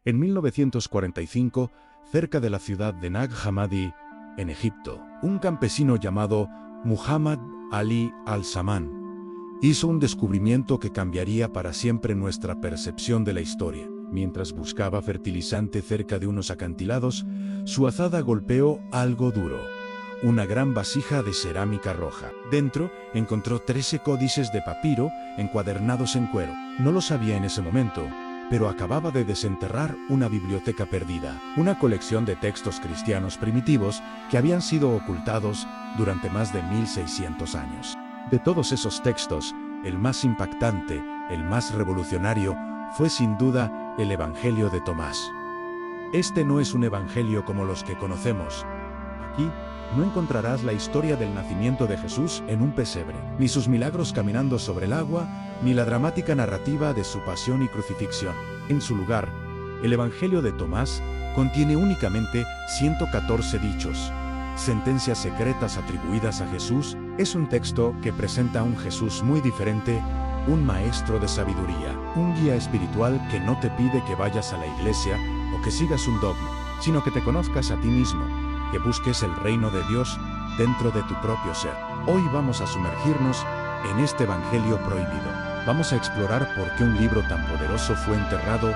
En 1945, cerca de la ciudad de Nag Hammadi, en Egipto, un campesino llamado Muhammad Ali al-Saman hizo un descubrimiento que cambiaría para siempre nuestra percepción de la historia. Mientras buscaba fertilizante cerca de unos acantilados, su azada golpeó algo duro, una gran vasija de cerámica roja. Dentro encontró 13 códices de papiro encuadernados en cuero. No lo sabía en ese momento, pero acababa de desenterrar una biblioteca perdida, una colección de textos cristianos primitivos que habían sido ocultados durante más de 1600 años. De todos esos textos, el más impactante, el más revolucionario, fue sin duda el Evangelio de Tomás. Este no es un evangelio como los que conocemos. Aquí no encontrarás la historia del nacimiento de Jesús en un pesebre, ni sus milagros caminando sobre el agua, ni la dramática narrativa de su pasión y crucifixión. En su lugar, el Evangelio de Tomás contiene únicamente 114 dichos, sentencias secretas atribuidas a Jesús. Es un texto que presenta a un Jesús muy diferente, un maestro de sabiduría, un guía espiritual que no te pide que vayas a la iglesia o que sigas un dogma, sino que te conozcas a ti mismo, que busques el reino de Dios dentro de tu propio ser. Hoy vamos a sumergirnos en este evangelio prohibido. Vamos a explorar por qué un libro tan poderoso fue enterrado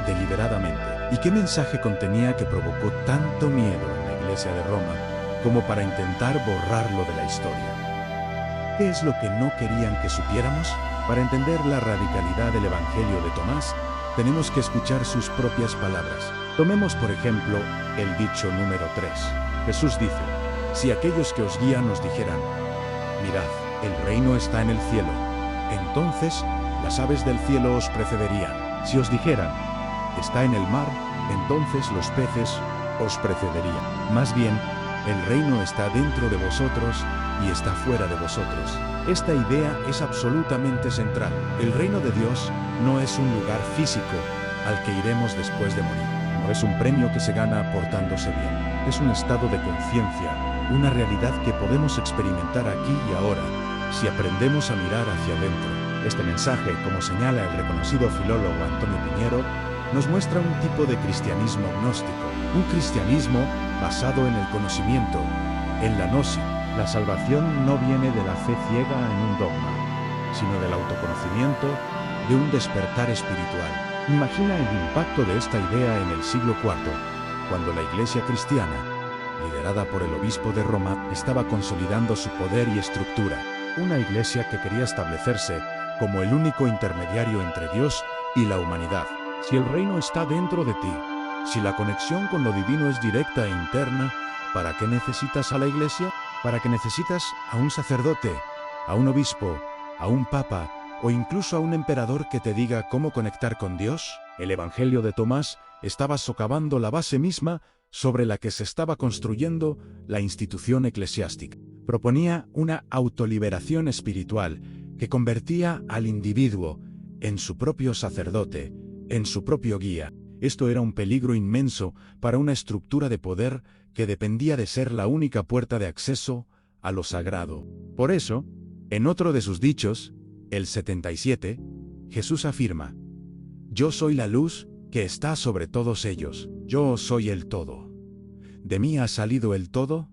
deliberadamente y qué mensaje contenía que provocó tanto miedo en la iglesia de Roma como para intentar borrarlo de la historia. ¿Qué es lo que no querían que supiéramos? Para entender la radicalidad del evangelio de Tomás, tenemos que escuchar sus propias palabras. Tomemos por ejemplo el dicho número 3. Jesús dice: si aquellos que os guían os dijeran, mirad, el reino está en el cielo, entonces las aves del cielo os precederían. Si os dijeran, está en el mar, entonces los peces os precederían. Más bien, el reino está dentro de vosotros y está fuera de vosotros. Esta idea es absolutamente central. El reino de Dios no es un lugar físico al que iremos después de morir. No es un premio que se gana portándose bien. Es un estado de conciencia, una realidad que podemos experimentar aquí y ahora, si aprendemos a mirar hacia adentro. Este mensaje, como señala el reconocido filólogo Antonio Piñero, nos muestra un tipo de cristianismo gnóstico, un cristianismo basado en el conocimiento, en la gnosis. La salvación no viene de la fe ciega en un dogma, sino del autoconocimiento, de un despertar espiritual. Imagina el impacto de esta idea en el siglo IV, cuando la Iglesia cristiana, liderada por el obispo de Roma, estaba consolidando su poder y estructura. Una iglesia que quería establecerse como el único intermediario entre Dios y la humanidad. Si el reino está dentro de ti, si la conexión con lo divino es directa e interna, ¿para qué necesitas a la iglesia? ¿Para qué necesitas a un sacerdote, a un obispo, a un papa o incluso a un emperador que te diga cómo conectar con Dios? El Evangelio de Tomás estaba socavando la base misma sobre la que se estaba construyendo la institución eclesiástica. Proponía una autoliberación espiritual que convertía al individuo en su propio sacerdote, en su propio guía. Esto era un peligro inmenso para una estructura de poder que dependía de ser la única puerta de acceso a lo sagrado. Por eso, en otro de sus dichos, el 77, Jesús afirma: yo soy la luz que está sobre todos ellos, yo soy el todo. De mí ha salido el todo,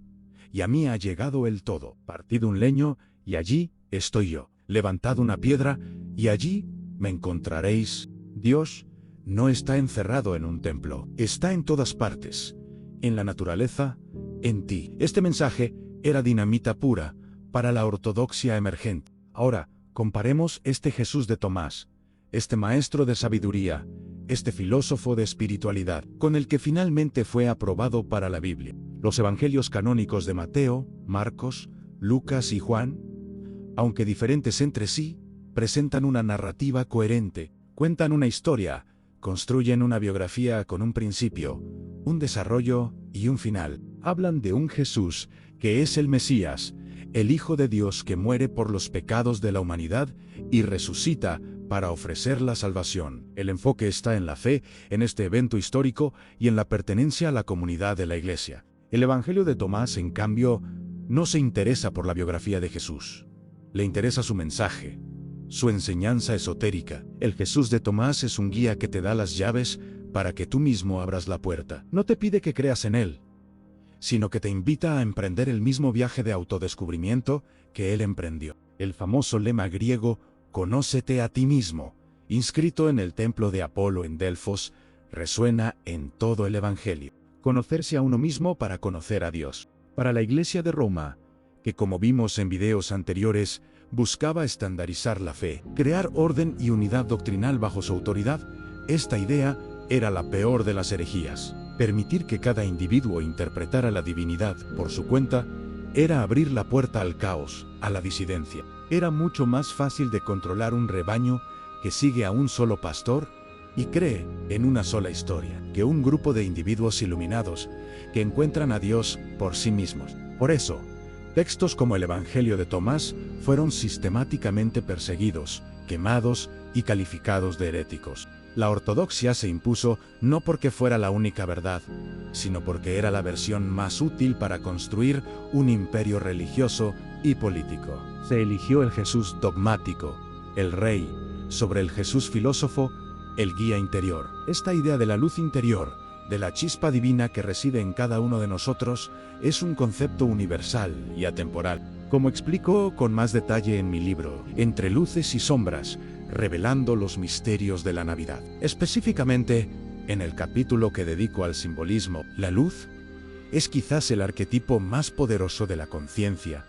y a mí ha llegado el todo. Partid un leño, y allí estoy yo. Levantad una piedra, y allí me encontraréis. Dios no está encerrado en un templo, está en todas partes, en la naturaleza, en ti. Este mensaje era dinamita pura para la ortodoxia emergente. Ahora, comparemos este Jesús de Tomás, este maestro de sabiduría, este filósofo de espiritualidad, con el que finalmente fue aprobado para la Biblia. Los evangelios canónicos de Mateo, Marcos, Lucas y Juan, aunque diferentes entre sí, presentan una narrativa coherente, cuentan una historia, construyen una biografía con un principio, un desarrollo y un final. Hablan de un Jesús que es el Mesías, el Hijo de Dios que muere por los pecados de la humanidad y resucita para ofrecer la salvación. El enfoque está en la fe, en este evento histórico y en la pertenencia a la comunidad de la Iglesia. El Evangelio de Tomás, en cambio, no se interesa por la biografía de Jesús. Le interesa su mensaje, su enseñanza esotérica. El Jesús de Tomás es un guía que te da las llaves para que tú mismo abras la puerta. No te pide que creas en Él, sino que te invita a emprender el mismo viaje de autodescubrimiento que Él emprendió. El famoso lema griego, «Conócete a ti mismo», inscrito en el templo de Apolo en Delfos, resuena en todo el Evangelio. Conocerse a uno mismo para conocer a Dios. Para la Iglesia de Roma, que como vimos en videos anteriores, buscaba estandarizar la fe, crear orden y unidad doctrinal bajo su autoridad, esta idea era la peor de las herejías. Permitir que cada individuo interpretara la divinidad por su cuenta era abrir la puerta al caos, a la disidencia. Era mucho más fácil de controlar un rebaño que sigue a un solo pastor y cree en una sola historia, que un grupo de individuos iluminados que encuentran a Dios por sí mismos. Por eso, textos como el Evangelio de Tomás fueron sistemáticamente perseguidos, quemados y calificados de heréticos. La ortodoxia se impuso no porque fuera la única verdad, sino porque era la versión más útil para construir un imperio religioso y político. Se eligió el Jesús dogmático, el rey, sobre el Jesús filósofo, el guía interior. Esta idea de la luz interior, de la chispa divina que reside en cada uno de nosotros, es un concepto universal y atemporal. Como explico con más detalle en mi libro, Entre luces y sombras, revelando los misterios de la Navidad. Específicamente, en el capítulo que dedico al simbolismo, la luz es quizás el arquetipo más poderoso de la conciencia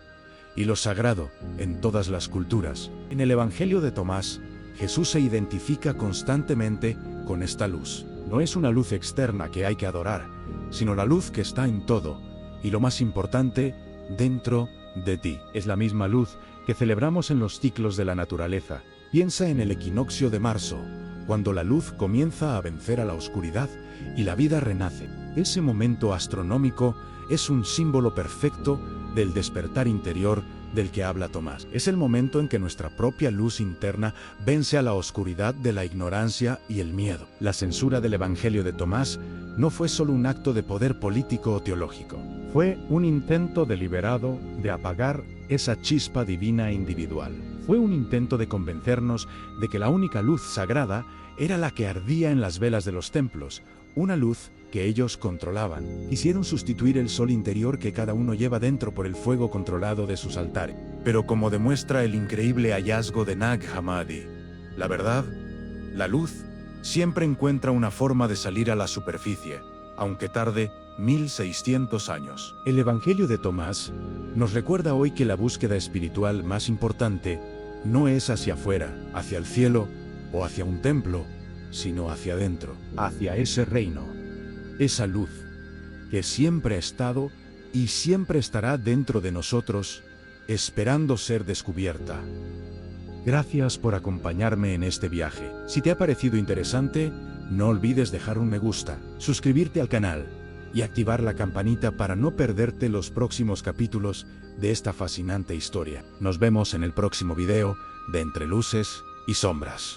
y lo sagrado en todas las culturas. En el Evangelio de Tomás, Jesús se identifica constantemente con esta luz. No es una luz externa que hay que adorar, sino la luz que está en todo, y lo más importante, dentro de ti. Es la misma luz que celebramos en los ciclos de la naturaleza. Piensa en el equinoccio de marzo, cuando la luz comienza a vencer a la oscuridad y la vida renace. Ese momento astronómico es un símbolo perfecto del despertar interior del que habla Tomás. Es el momento en que nuestra propia luz interna vence a la oscuridad de la ignorancia y el miedo. La censura del Evangelio de Tomás no fue solo un acto de poder político o teológico. Fue un intento deliberado de apagar esa chispa divina individual. Fue un intento de convencernos de que la única luz sagrada era la que ardía en las velas de los templos, una luz que ellos controlaban. Quisieron sustituir el sol interior que cada uno lleva dentro por el fuego controlado de sus altares. Pero como demuestra el increíble hallazgo de Nag Hammadi, la verdad, la luz, siempre encuentra una forma de salir a la superficie, aunque tarde 1600 años. El Evangelio de Tomás nos recuerda hoy que la búsqueda espiritual más importante no es hacia afuera, hacia el cielo o hacia un templo, sino hacia adentro, hacia ese reino, esa luz que siempre ha estado y siempre estará dentro de nosotros, esperando ser descubierta. Gracias por acompañarme en este viaje. Si te ha parecido interesante, no olvides dejar un me gusta, suscribirte al canal y activar la campanita para no perderte los próximos capítulos de esta fascinante historia. Nos vemos en el próximo video de Entre Luces y Sombras.